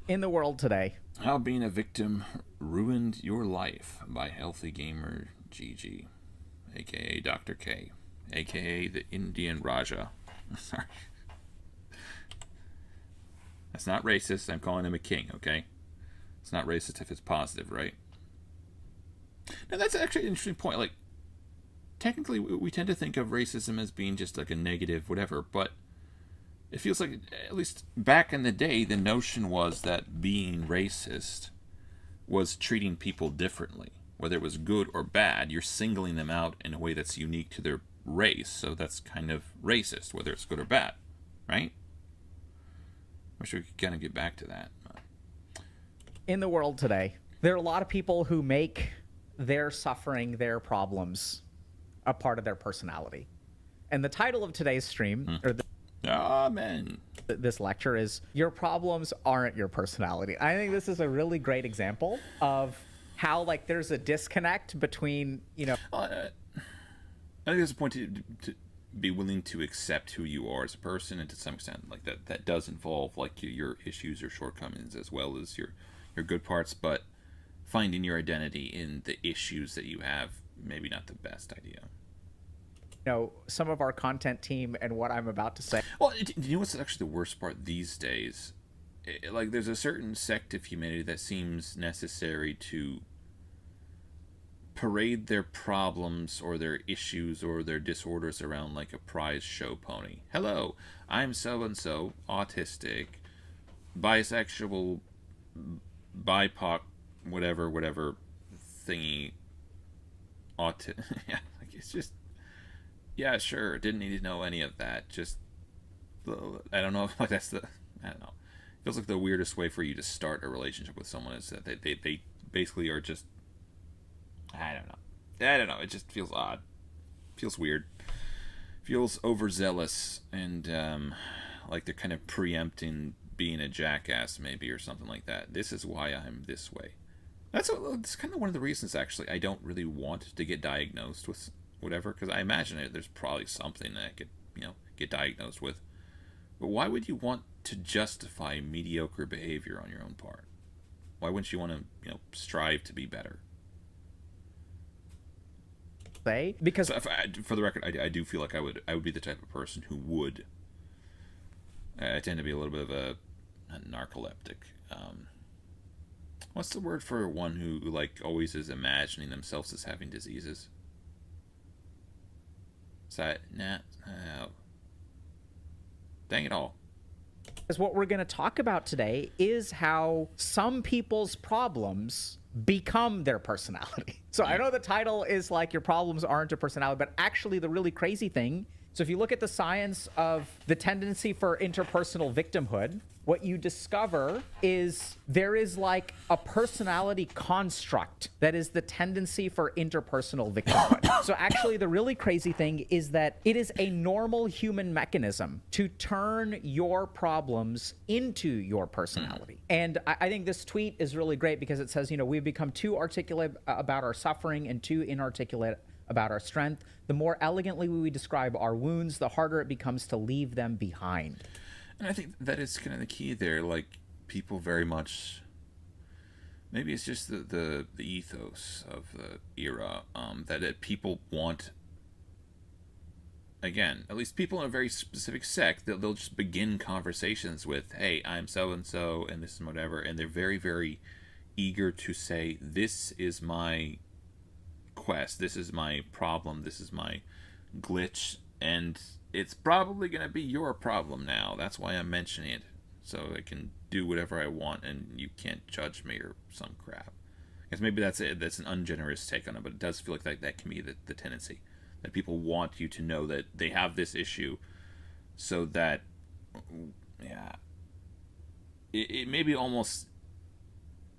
in the world today. How Being a Victim Ruined Your Life by Healthy Gamer GG, aka Dr. K, aka the Indian Raja. Sorry. That's not racist. I'm calling him a king, okay? It's not racist if it's positive, right? Now, that's actually an interesting point. Like, technically, we tend to think of racism as being just like a negative whatever, but it feels like, at least back in the day, the notion was that being racist was treating people differently. Whether it was good or bad, you're singling them out in a way that's unique to their race, so that's kind of racist, whether it's good or bad, right? Wish we could kind of get back to that. In the world today, there are a lot of people who make their suffering, their problems, a part of their personality. And the title of today's stream, or Amen. this lecture, is Your Problems Aren't Your Personality. I think this is a really great example of how, like, there's a disconnect between, I think there's a point to be willing to accept who you are as a person, and to some extent, like that does involve like your issues or shortcomings as well as your good parts. But finding your identity in the issues that you have, maybe not the best idea. Some of our content team and what I'm about to say. Well, you know what's actually the worst part these days? Like, there's a certain sect of humanity that seems necessary to parade their problems or their issues or their disorders around like a prize show pony. Hello, I'm so-and-so, autistic, bisexual, BIPOC, whatever thingy. Yeah, like, it's just, yeah, sure, didn't need to know any of that. Just, I don't know if like that's the, I don't know. It feels like the weirdest way for you to start a relationship with someone is that they basically are just, I don't know. It just feels odd. Feels weird. Feels overzealous, and like they're kind of preempting being a jackass, maybe, or something like that. This is why I'm this way. That's kind of one of the reasons, actually, I don't really want to get diagnosed with whatever, because I imagine there's probably something that I could, get diagnosed with. But why would you want to justify mediocre behavior on your own part? Why wouldn't you want to, strive to be better? Because so for the record, I do feel like I would be the type of person who would. I tend to be a little bit of a narcoleptic. What's the word for one who like always is imagining themselves as having diseases? Is that dang it all. Because what we're going to talk about today is how some people's problems become their personality. So I know the title is like Your Problems Aren't Your Personality, but actually the really crazy thing, so if you look at the science of the tendency for interpersonal victimhood, what you discover is there is like a personality construct that is the tendency for interpersonal victimhood. So actually the really crazy thing is that it is a normal human mechanism to turn your problems into your personality. And I think this tweet is really great because it says, we've become too articulate about our suffering and too inarticulate about our strength. The more elegantly we describe our wounds, the harder it becomes to leave them behind. And I think that is kind of the key there. Like, people very much, maybe it's just the ethos of the era, that people want, again, at least people in a very specific sect, they'll just begin conversations with, hey, I'm so-and-so, and this is whatever, and they're very, very eager to say, this is my quest, this is my problem, this is my glitch, and it's probably going to be your problem now. That's why I'm mentioning it, so I can do whatever I want and you can't judge me or some crap. Because maybe that's it. That's an ungenerous take on it, but it does feel like that can be the tendency. That people want you to know that they have this issue, so that, yeah, it maybe almost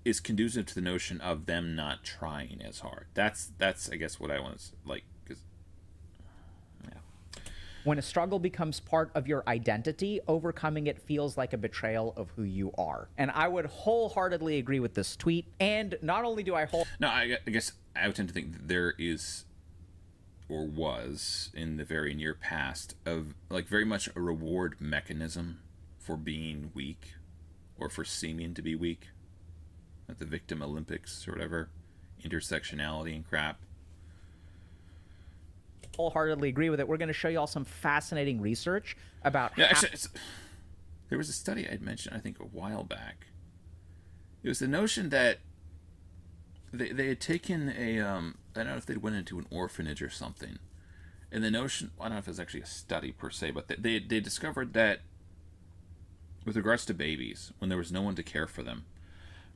is conducive to the notion of them not trying as hard. That's I guess what I want to like. When a struggle becomes part of your identity, overcoming it feels like a betrayal of who you are. And I would wholeheartedly agree with this tweet. And not only do I No, I guess I would tend to think that there is, or was, in the very near past, of like very much a reward mechanism for being weak or for seeming to be weak, at the Victim Olympics or whatever, intersectionality and crap. Wholeheartedly agree with it. We're going to show you all some fascinating research about there was a study I'd mentioned, I think, a while back. It was the notion that they had taken I don't know if they went into an orphanage or something, and the notion, I don't know if it was actually a study per se, but they discovered that with regards to babies, when there was no one to care for them,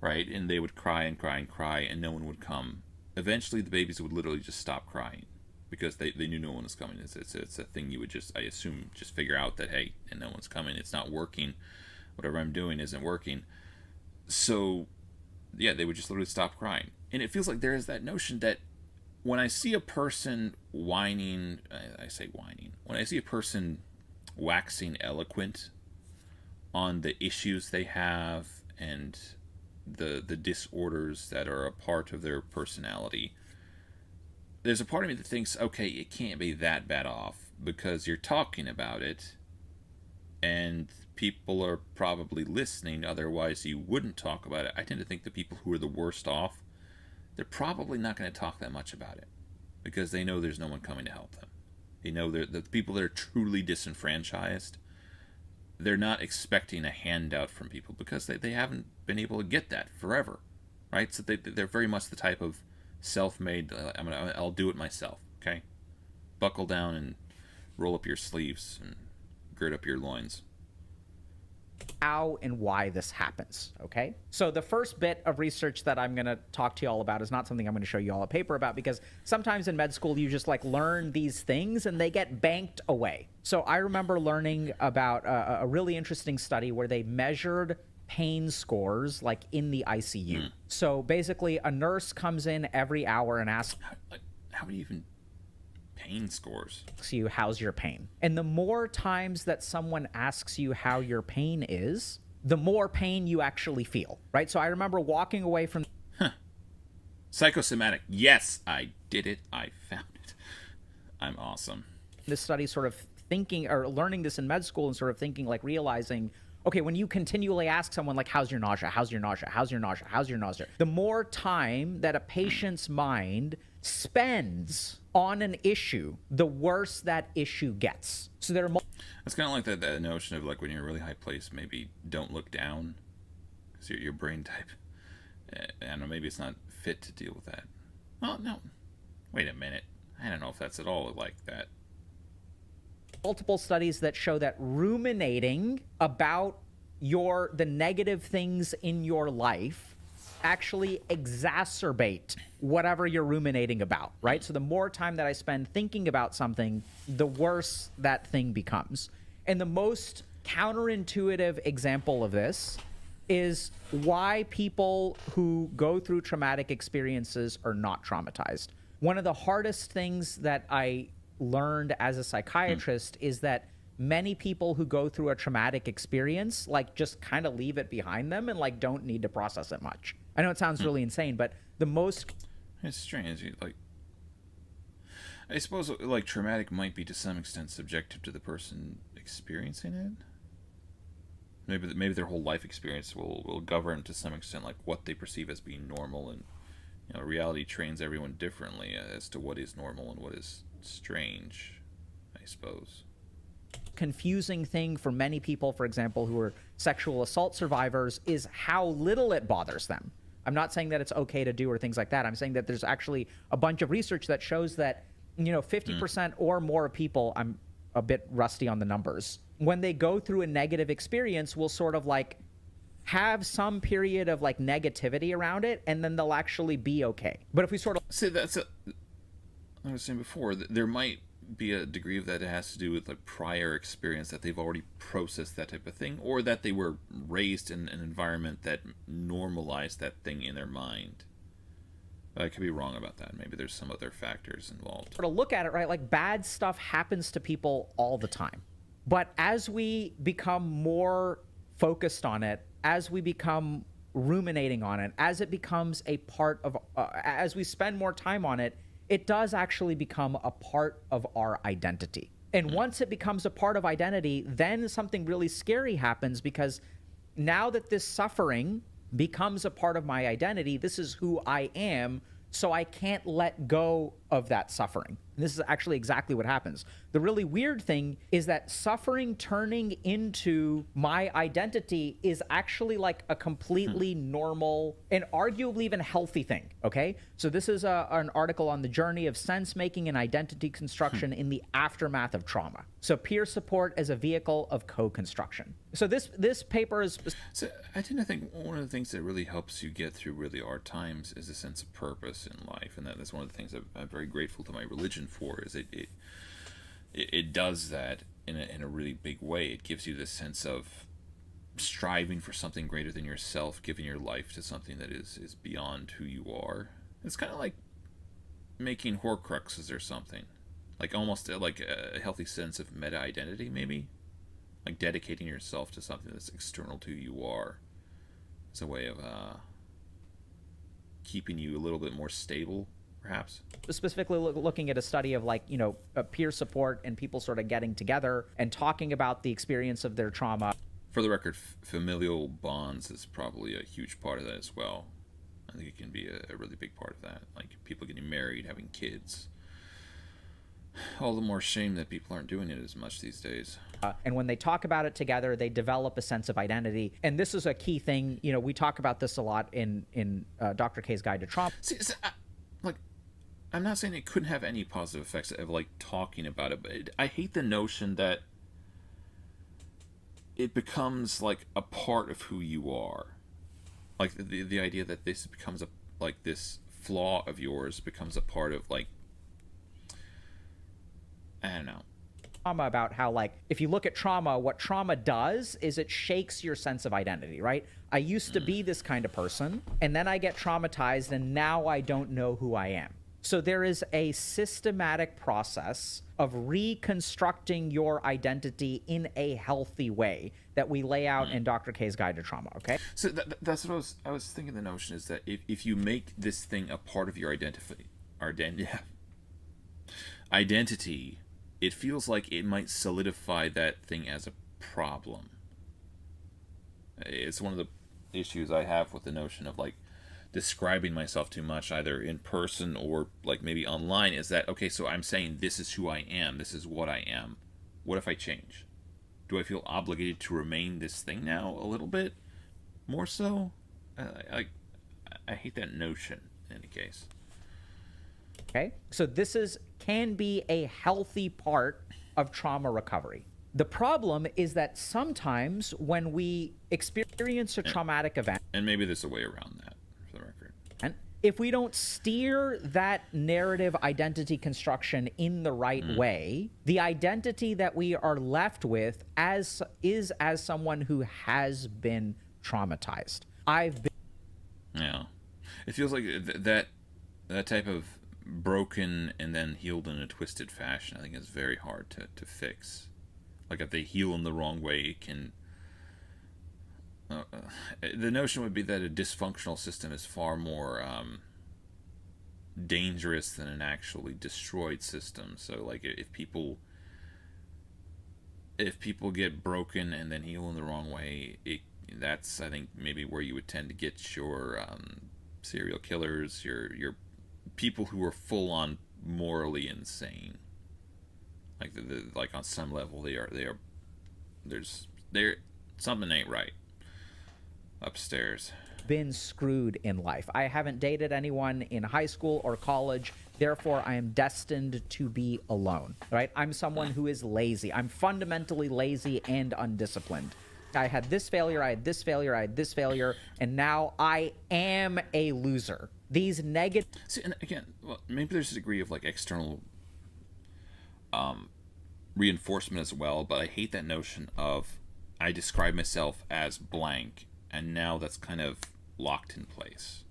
right, and they would cry and cry and cry and no one would come, eventually the babies would literally just stop crying because they knew no one was coming. It's a thing you would just, I assume, just figure out that, hey, and no one's coming, it's not working, whatever I'm doing isn't working. So yeah, they would just literally stop crying. And it feels like there is that notion that when I see a person whining, I say whining, when I see a person waxing eloquent on the issues they have and the disorders that are a part of their personality, there's a part of me that thinks, okay, it can't be that bad off because you're talking about it and people are probably listening, otherwise you wouldn't talk about it. I tend to think the people who are the worst off, they're probably not going to talk that much about it because they know there's no one coming to help them. They know the people that are truly disenfranchised, they're not expecting a handout from people because they haven't been able to get that forever, right? So they're very much the type of self-made, I'll do it myself, okay? Buckle down and roll up your sleeves and gird up your loins. How and why this happens, okay? So the first bit of research that I'm going to talk to you all about is not something I'm going to show you all a paper about, because sometimes in med school you just like learn these things and they get banked away. So I remember learning about a really interesting study where they measured pain scores like in the ICU. So basically a nurse comes in every hour and asks, how do you even pain scores? You, how's your pain? And the more times that someone asks you how your pain is, the more pain you actually feel, right? So I remember walking away from psychosomatic. Yes, I did it. I found it. I'm awesome. This study, sort of thinking or learning this in med school and sort of thinking, like realizing, okay, when you continually ask someone like, how's your nausea? How's your nausea? How's your nausea? How's your nausea? The more time that a patient's mind spends on an issue, the worse that issue gets. So there are it's kind of like that notion of like when you're in a really high place, maybe don't look down because your brain type, I don't know, maybe it's not fit to deal with that. Oh, no. Wait a minute. I don't know if that's at all like that. Multiple studies that show that ruminating about the negative things in your life actually exacerbate whatever you're ruminating about, right? So the more time that I spend thinking about something, the worse that thing becomes. And the most counterintuitive example of this is why people who go through traumatic experiences are not traumatized. One of the hardest things that I learned as a psychiatrist is that many people who go through a traumatic experience like just kind of leave it behind them and like don't need to process it much. I know it sounds really insane, but the most... It's strange. Like, I suppose like traumatic might be to some extent subjective to the person experiencing it. Maybe their whole life experience will govern to some extent like what they perceive as being normal, and reality trains everyone differently as to what is normal and what is strange, I suppose. Confusing thing for many people, for example, who are sexual assault survivors, is how little it bothers them. I'm not saying that it's okay to do or things like that. I'm saying that there's actually a bunch of research that shows that 50% or more of people, I'm a bit rusty on the numbers, when they go through a negative experience will sort of like have some period of like negativity around it, and then they'll actually be okay. But if we sort of see, I was saying before, there might be a degree of that it has to do with like prior experience, that they've already processed that type of thing, or that they were raised in an environment that normalized that thing in their mind. I could be wrong about that. Maybe there's some other factors involved. To look at it, right, like bad stuff happens to people all the time. But as we become more focused on it, as we become ruminating on it, as it becomes a part of, as we spend more time on it, it does actually become a part of our identity. And once it becomes a part of identity, then something really scary happens, because now that this suffering becomes a part of my identity, this is who I am, so I can't let go of that suffering. And this is actually exactly what happens. The really weird thing is that suffering turning into my identity is actually like a completely normal and arguably even healthy thing, okay? So this is an article on the journey of sense-making and identity construction in the aftermath of trauma. So peer support as a vehicle of co-construction. So this paper is... So I tend to think one of the things that really helps you get through really hard times is a sense of purpose in life, and that's one of the things I'm very grateful to my religion for, is it does that in a really big way. It gives you this sense of striving for something greater than yourself, giving your life to something that is beyond who you are. It's kind of like making Horcruxes or something, like almost like a healthy sense of meta identity, maybe, like dedicating yourself to something that's external to who you are. It's a way of keeping you a little bit more stable, perhaps. Specifically looking at a study of like, you know, peer support and people sort of getting together and talking about the experience of their trauma. For the record, familial bonds is probably a huge part of that as well. I think it can be a really big part of that. Like people getting married, having kids. All the more shame that people aren't doing it as much these days. And when they talk about it together, they develop a sense of identity. And this is a key thing. You know, we talk about this a lot in Dr. K's Guide to Trauma. See, like, I'm not saying it couldn't have any positive effects of like talking about it, but I hate the notion that it becomes like a part of who you are. Like the idea that this becomes like this flaw of yours becomes a part of like, I don't know. About how, like, if you look at trauma, what trauma does is it shakes your sense of identity, right? I used to be this kind of person, and then I get traumatized, and now I don't know who I am. So there is a systematic process of reconstructing your identity in a healthy way that we lay out in Dr. K's Guide to Trauma, okay? So that's what I was thinking. The notion is that if you make this thing a part of your identity, it feels like it might solidify that thing as a problem. It's one of the issues I have with the notion of like describing myself too much, either in person or like maybe online, is that, okay, so I'm saying this is who I am, this is what I am. What if I change? Do I feel obligated to remain this thing now a little bit more so? I hate that notion in any case. Okay, so this can be a healthy part of trauma recovery. The problem is that sometimes when we experience a traumatic event, and maybe there's a way around that, for the record, and if we don't steer that narrative identity construction in the right way, the identity that we are left with is as someone who has been traumatized. Yeah, it feels like that type of broken and then healed in a twisted fashion, I think, is very hard to fix. Like if they heal in the wrong way, it can the notion would be that a dysfunctional system is far more dangerous than an actually destroyed system. So like if people get broken and then heal in the wrong way, that's, I think, maybe where you would tend to get your serial killers, your people who are full on morally insane. Like like on some level there's something ain't right upstairs. Been screwed in life. I haven't dated anyone in high school or college, therefore I am destined to be alone, right? I'm someone who is lazy. I'm fundamentally lazy and undisciplined. I had this failure, I had this failure, I had this failure, and now I am a loser. These negative... See, and again, well, maybe there's a degree of like external reinforcement as well, but I hate that notion of I describe myself as blank, and now that's kind of locked in place.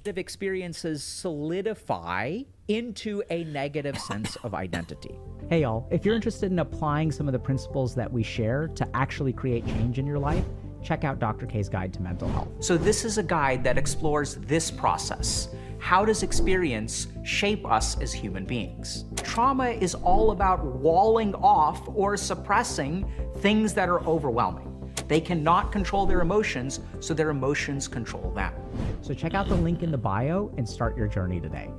Experiences solidify into a negative sense of identity. Hey y'all, if you're interested in applying some of the principles that we share to actually create change in your life, check out Dr. K's Guide to Mental Health. So this is a guide that explores this process. How does experience shape us as human beings? Trauma is all about walling off or suppressing things that are overwhelming. They cannot control their emotions, so their emotions control them. So check out the link in the bio and start your journey today.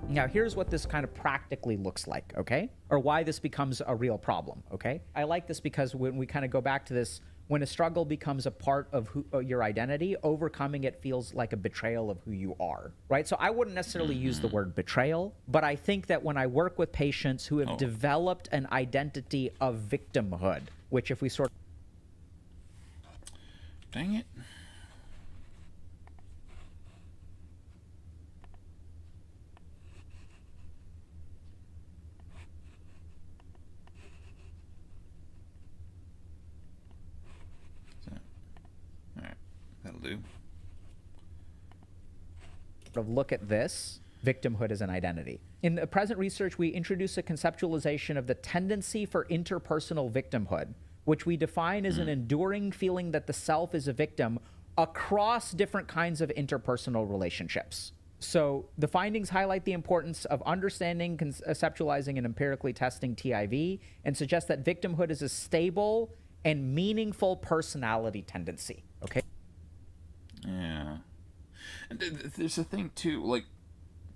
Now, here's what this kind of practically looks like, okay? Or why this becomes a real problem, okay? I like this because when we kind of go back to this, when a struggle becomes a part of your identity, overcoming it feels like a betrayal of who you are, right? So I wouldn't necessarily use the word betrayal, but I think that when I work with patients who have developed an identity of victimhood, which if we sort of... Dang it. Do. Look at this, victimhood as an identity. In the present research, we introduce a conceptualization of the tendency for interpersonal victimhood, which we define as an enduring feeling that the self is a victim across different kinds of interpersonal relationships. So the findings highlight the importance of understanding, conceptualizing, and empirically testing TIV, and suggest that victimhood is a stable and meaningful personality tendency, okay? Yeah. And there's a thing, too, like,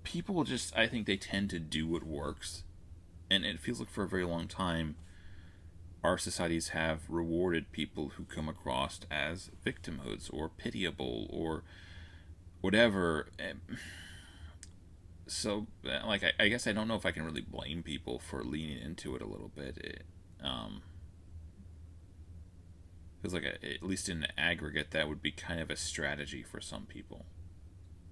people just, I think they tend to do what works. And it feels like for a very long time, our societies have rewarded people who come across as victimhoods or pitiable or whatever. So, like, I guess I don't know if I can really blame people for leaning into it a little bit. Feels like, at least in the aggregate, that would be kind of a strategy for some people.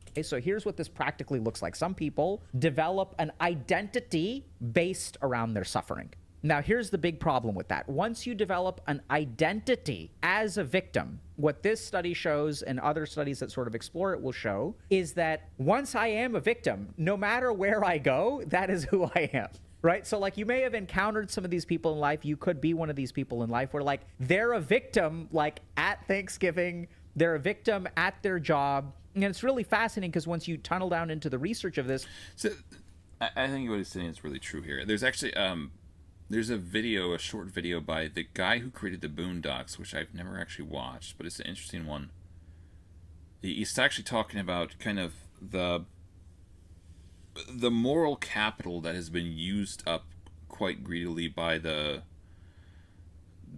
Okay, so here's what this practically looks like. Some people develop an identity based around their suffering. Now, here's the big problem with that. Once you develop an identity as a victim, what this study shows and other studies that sort of explore it will show is that once I am a victim, no matter where I go, that is who I am. Right? So like you may have encountered some of these people in life. You could be one of these people in life where like they're a victim like at Thanksgiving, they're a victim at their job. And it's really fascinating because once you tunnel down into the research of this. So I think what he's saying is really true here. There's actually there's a short video by the guy who created the Boondocks, which I've never actually watched, but it's an interesting one. He's actually talking about kind of the moral capital that has been used up quite greedily by the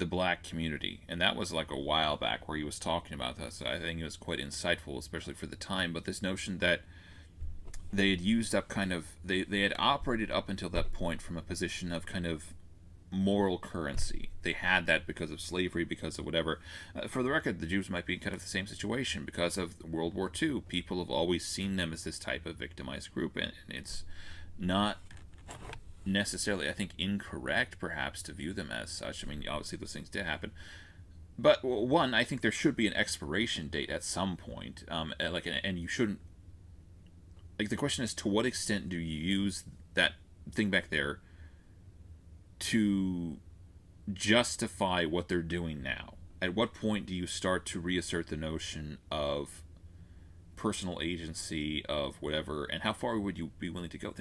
black community, and that was like a while back where he was talking about that. So I think it was quite insightful, especially for the time. But this notion that they had used up kind of they had operated up until that point from a position of kind of moral currency. They had that because of slavery, because of whatever. For the record, the Jews might be in kind of the same situation because of World War II. People have always seen them as this type of victimized group, and it's not necessarily, I think, incorrect perhaps to view them as such. I mean, obviously those things did happen. But one, I think there should be an expiration date at some point, and you shouldn't. Like the question is, to what extent do you use that thing back there to justify what they're doing now? At what point do you start to reassert the notion of personal agency, of whatever, and how far would you be willing to go?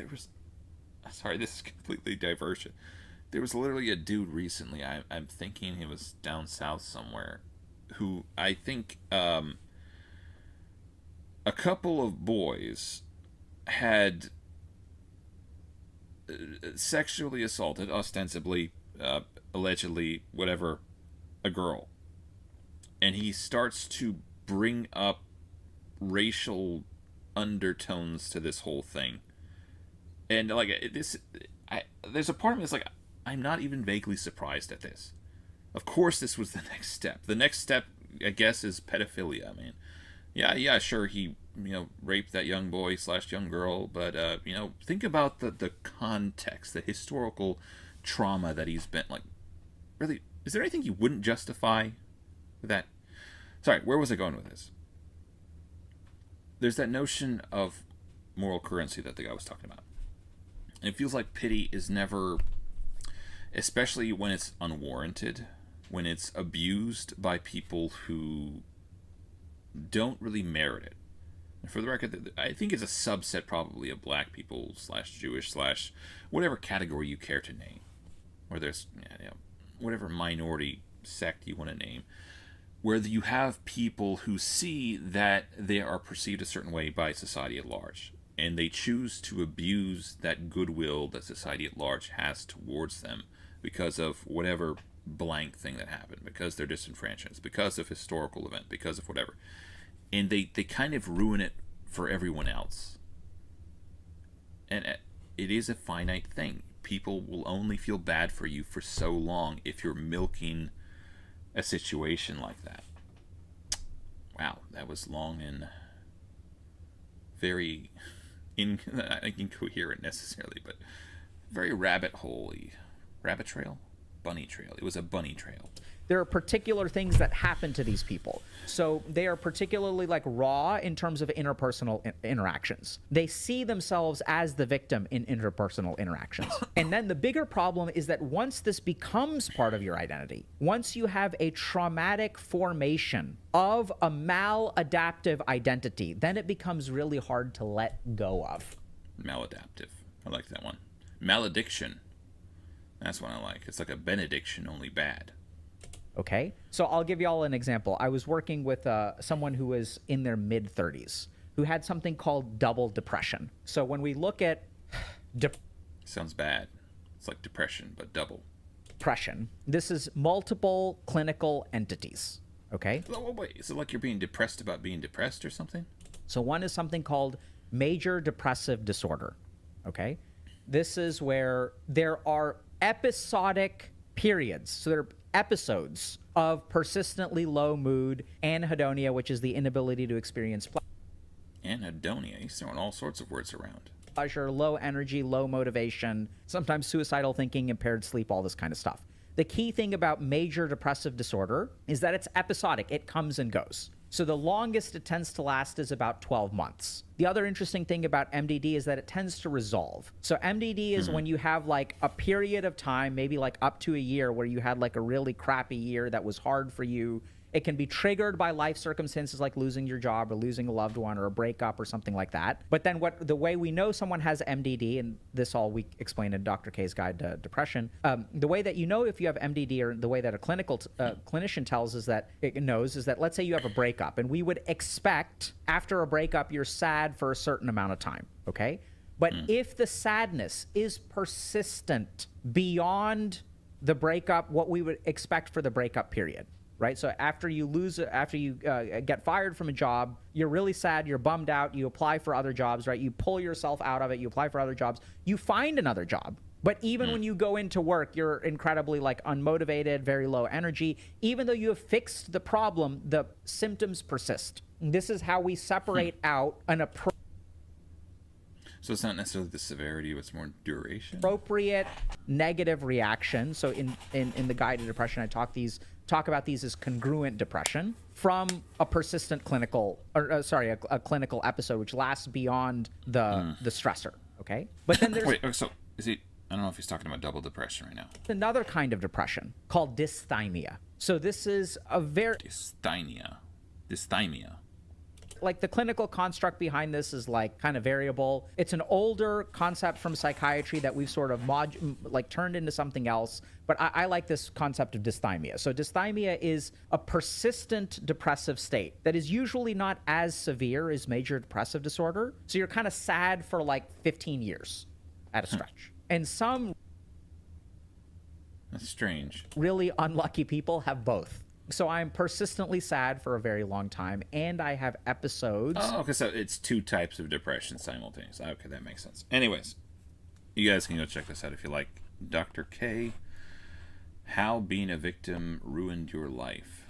Sorry, this is completely diversion. There was literally a dude recently, I'm thinking he was down south somewhere, who I think a couple of boys had sexually assaulted, ostensibly, allegedly, whatever, a girl. And he starts to bring up racial undertones to this whole thing. And like there's a part of me that's like, I'm not even vaguely surprised at this. Of course, this was the next step. The next step, I guess, is pedophilia. I mean, yeah, sure, he raped that young boy / young girl, but think about the context, the historical trauma that he's been like. Really, is there anything you wouldn't justify that? Sorry, where was I going with this? There's that notion of moral currency that the guy was talking about. And it feels like pity is never, especially when it's unwarranted, when it's abused by people who don't really merit it. And for the record, I think it's a subset probably of black people / Jewish / whatever category you care to name, where there's whatever minority sect you want to name, where you have people who see that they are perceived a certain way by society at large, and they choose to abuse that goodwill that society at large has towards them because of whatever blank thing that happened, because they're disenfranchised, because of historical event, because of whatever. And they kind of ruin it for everyone else. And it is a finite thing. People will only feel bad for you for so long if you're milking a situation like that. Wow, that was long and very incoherent necessarily, but very rabbit hole-y. Rabbit trail? Bunny trail. It was a bunny trail. There are particular things that happen to these people. So they are particularly like raw in terms of interpersonal interactions. They see themselves as the victim in interpersonal interactions. And then the bigger problem is that once this becomes part of your identity, once you have a traumatic formation of a maladaptive identity, then it becomes really hard to let go of. Maladaptive. I like that one. Malediction. That's what I like. It's like a benediction, only bad. Okay, so I'll give you all an example. I was working with someone who was in their mid-30s who had something called double depression. So when we look at sounds bad. It's like depression, but double. Depression, this is multiple clinical entities, okay? Oh, wait, is it like you're being depressed about being depressed or something? So one is something called major depressive disorder, okay? This is where there are episodic periods. So there are episodes of persistently low mood, anhedonia, which is the inability to experience Anhedonia? He's throwing all sorts of words around. pleasure, low energy, low motivation, sometimes suicidal thinking, impaired sleep, all this kind of stuff. The key thing about major depressive disorder is that it's episodic. It comes and goes. So the longest it tends to last is about 12 months. The other interesting thing about MDD is that it tends to resolve. So MDD is when you have like a period of time, maybe like up to a year, where you had like a really crappy year that was hard for you. It can be triggered by life circumstances like losing your job or losing a loved one or a breakup or something like that. But then the way we know someone has MDD, and this all we explain in Dr. K's Guide to Depression, the way that you know if you have MDD, or the way that a clinician tells is that it knows, is that let's say you have a breakup, and we would expect after a breakup you're sad for a certain amount of time, okay? But if the sadness is persistent beyond the breakup, what we would expect for the breakup period, right? So after you get fired from a job, you're really sad, you're bummed out, you apply for other jobs, right? You pull yourself out of it, you apply for other jobs, you find another job. But even when you go into work, you're incredibly like unmotivated, very low energy. Even though you have fixed the problem, the symptoms persist. This is how we separate out an So it's not necessarily the severity, it's more duration? appropriate negative reaction. So in the Guide to Depression, I talk about these as congruent depression from a persistent clinical, a clinical episode which lasts beyond the stressor. Okay, but then there's Wait, so is he? I don't know if he's talking about double depression right now. another kind of depression called dysthymia. So this is a very Dysthymia. like the clinical construct behind this is like kind of variable. It's an older concept from psychiatry that we've sort of turned into something else. But I like this concept of dysthymia. So dysthymia is a persistent depressive state that is usually not as severe as major depressive disorder. So you're kind of sad for like 15 years at a stretch. And some That's strange. really unlucky people have both. So I'm persistently sad for a very long time, and I have episodes. Oh, okay, so it's two types of depression simultaneously. Okay, that makes sense. Anyways, you guys can go check this out if you like. Dr. K, How Being a Victim Ruined Your Life.